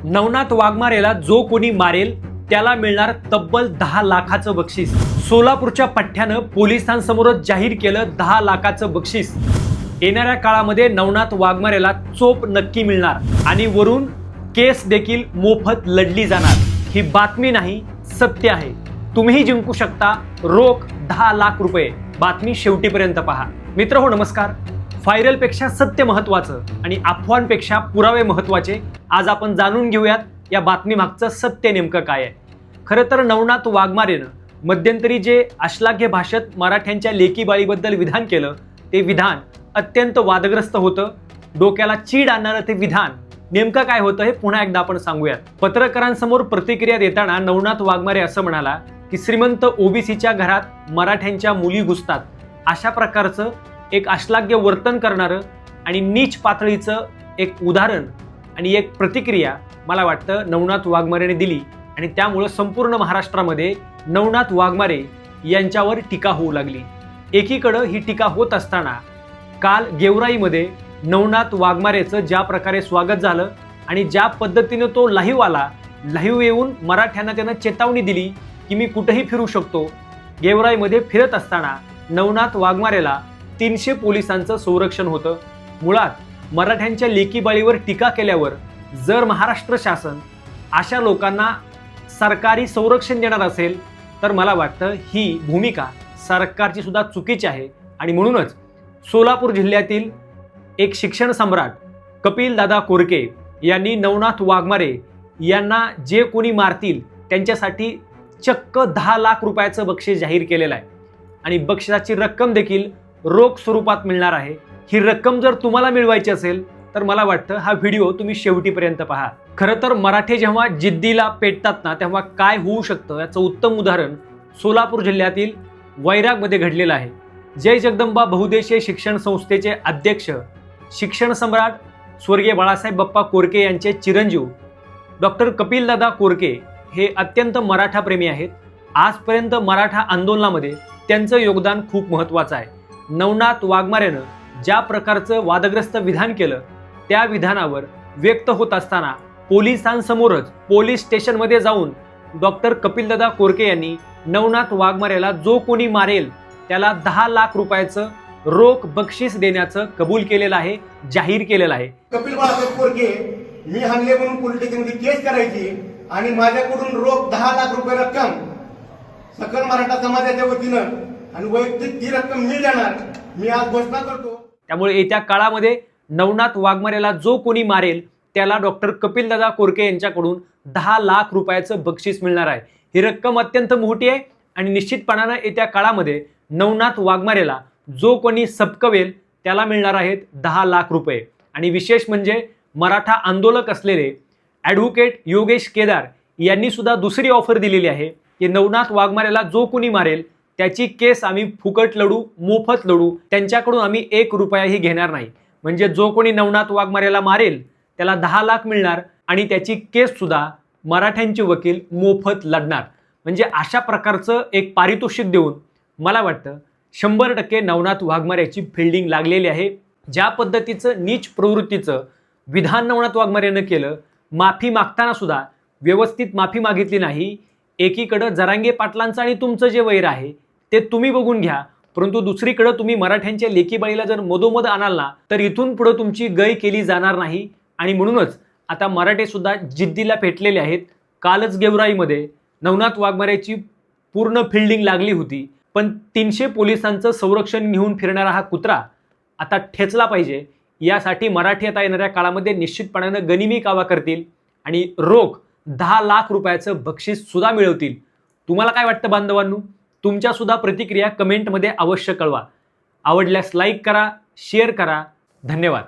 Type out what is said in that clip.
नवनाथ वाघमारेला जो कोणी मारेल त्याला मिळणार तब्बल 10 लाखाचं बक्षीस। सोलापूरच्या पठ्ठ्यानं पोलिसांसमोरच जाहीर केलं 10 लाखाचं बक्षीस। येणाऱ्या काळामध्ये नवनाथ वाघमारेला चोप नक्की मिळणार आणि वरून केस देखील मोफत लढली जाणार। ही बातमी नाही, सत्य आहे। तुम्हीही जिंकू शकता रोख 10 लाख रुपये। बातमी शेवटीपर्यंत पहा। मित्रहो नमस्कार। व्हायरल पेक्षा सत्य महत्वाचं आणि अफवांपेक्षा पुरावे महत्वाचे। आज आपण जाणून घेऊयात या बातमी मागचं सत्य नेमकं काय आहे। खरं तर नवनाथ वाघमारेनं मध्यंतरी जे अश्लाघ्य भाषेत मराठ्यांच्या लेकीबाळीबद्दल विधान केलं ते विधान अत्यंत वादग्रस्त होतं। डोक्याला चीड आणणारं ते विधान नेमकं काय होतं हे पुन्हा एकदा आपण सांगूयात। पत्रकारांसमोर प्रतिक्रिया देताना नवनाथ वाघमारे असं म्हणाला की श्रीमंत ओबीसीच्या घरात मराठ्यांच्या मुली घुसतात, अशा प्रकारचं एक अश्लाघ्य वर्तन करणारं आणि नीच पातळीचं एक उदाहरण आणि एक प्रतिक्रिया मला वाटतं नवनाथ वाघमारेने दिली आणि त्यामुळे संपूर्ण महाराष्ट्रामध्ये नवनाथ वाघमारे यांच्यावर टीका होऊ लागली। एकीकडे ही टीका होत असताना काल गेवराईमध्ये नवनाथ वाघमारेचं ज्या प्रकारे स्वागत झालं आणि ज्या पद्धतीने तो लाईव्ह आला, लाईव्ह येऊन मराठ्यांना त्यानं चेतावणी दिली की मी कुठेही फिरू शकतो। गेवराईमध्ये फिरत असताना नवनाथ वाघमारेला 300 पोलिसांचं संरक्षण होतं। मुळात मराठ्यांच्या लेकीबाळीवर टीका केल्यावर जर महाराष्ट्र शासन अशा लोकांना सरकारी संरक्षण देणार असेल तर मला वाटतं ही भूमिका सरकारची सुद्धा चुकीची आहे। आणि म्हणूनच सोलापूर जिल्ह्यातील एक शिक्षण सम्राट कपिल दादा कोरके यांनी नवनाथ वाघमारे यांना जे कोणी मारतील त्यांच्यासाठी चक्क 10 लाख रुपयाचं बक्षीस जाहीर केलेलं आहे आणि बक्षिसाची रक्कम देखील रोख स्वरूपात मिळणार आहे। ही रक्कम जर तुम्हाला मिळवायची असेल तर मला वाटतं हा व्हिडिओ तुम्ही शेवटीपर्यंत पहा। खरं तर मराठे जेव्हा जिद्दीला पेटतात ना तेव्हा काय होऊ शकतं याचं उत्तम उदाहरण सोलापूर जिल्ह्यातील वैरागमध्ये घडलेलं आहे। जय जगदंबा बहुउद्देशीय शिक्षण संस्थेचे अध्यक्ष शिक्षण सम्राट स्वर्गीय बाळासाहेब बाप्पा कोरके यांचे चिरंजीव डॉक्टर कपिलदादा कोरके हे अत्यंत मराठा प्रेमी आहेत। आजपर्यंत मराठा आंदोलनामध्ये त्यांचं योगदान खूप महत्त्वाचं आहे। नवनाथ वाघमारेनं ज्या प्रकारचं वादग्रस्त विधान केलं त्या विधानावर व्यक्त होत असताना पोलिसांसमोरच पोलीस स्टेशनमध्ये जाऊन डॉक्टर कपिलदादा कोरके यांनी नवनाथ वाघमारेला जो कोणी मारेल त्याला 10 लाख रुपयाचं रोख बक्षीस देण्याचं कबूल केलेलं आहे, जाहीर केलेलं आहे। कपिल बाळासाहेब कोरके मी हाणले म्हणून पोलीस स्टेशनमध्ये केस करायची आणि माझ्याकडून रोख 10 लाख रुपये रक्कम सकल मराठा समाजाच्या वतीनं आणि वैयक्तिक ती रक्कम मी देणार, मी आज घोषणा करतो। त्यामुळे येत्या काळामध्ये नवनाथ वाघमारेला जो कोणी मारेल त्याला डॉक्टर कपिलदादा कोरके यांच्याकडून 10 लाख रुपयाचं बक्षीस मिळणार आहे। ही रक्कम अत्यंत मोठी आहे आणि निश्चितपणानं येत्या काळामध्ये नवनाथ वाघमारेला जो कोणी सबकवेल त्याला मिळणार आहेत 10 लाख रुपये। आणि विशेष म्हणजे मराठा आंदोलक असलेले ॲडव्होकेट योगेश केदार यांनी सुद्धा दुसरी ऑफर दिलेली आहे की नवनाथ वाघमारेला जो कोणी मारेल त्याची केस आम्ही फुकट लढू, मोफत लढू, त्यांच्याकडून आम्ही 1 रुपयाही घेणार नाही। म्हणजे जो कोणी नवनाथ वाघमारेला मारेल त्याला 10 लाख मिळणार आणि त्याची केस सुद्धा मराठ्यांचे वकील मोफत लढणार। म्हणजे अशा प्रकारचं एक पारितोषिक देऊन मला वाटतं 100% नवनाथ वाघमारेची फिल्डिंग लागलेली आहे। ज्या पद्धतीचं नीच प्रवृत्तीचं विधान नवनाथ वाघमारेनं केलं, माफी मागताना सुद्धा व्यवस्थित माफी मागितली नाही। एकीकडं जरांगे पाटलांचं आणि तुमचं जे वैर आहे ते तुम्ही बघून घ्या, परंतु दुसरीकडं तुम्ही मराठ्यांच्या लेकीबाळीला जर मधोमध आणाल ना तर इथून पुढे तुमची गय केली जाणार नाही। आणि म्हणूनच आता मराठे सुद्धा जिद्दीला पेटलेले आहेत। कालच गेवराईमध्ये नवनाथ वाघमारेची पूर्ण फिल्डिंग लागली होती, पण 300 पोलिसांचं संरक्षण घेऊन फिरणारा हा कुत्रा आता ठेचला पाहिजे। यासाठी मराठी आता येणाऱ्या काळामध्ये निश्चितपणानं गनिमी कावा करतील आणि रोख 10 लाख रुपयाचं बक्षीस सुद्धा मिळवतील। तुम्हाला काय वाटतं बांधवांनो? तुमच्या सुद्धा प्रतिक्रिया कमेंटमध्ये अवश्य कळवा। आवडल्यास लाईक करा, शेअर करा। धन्यवाद।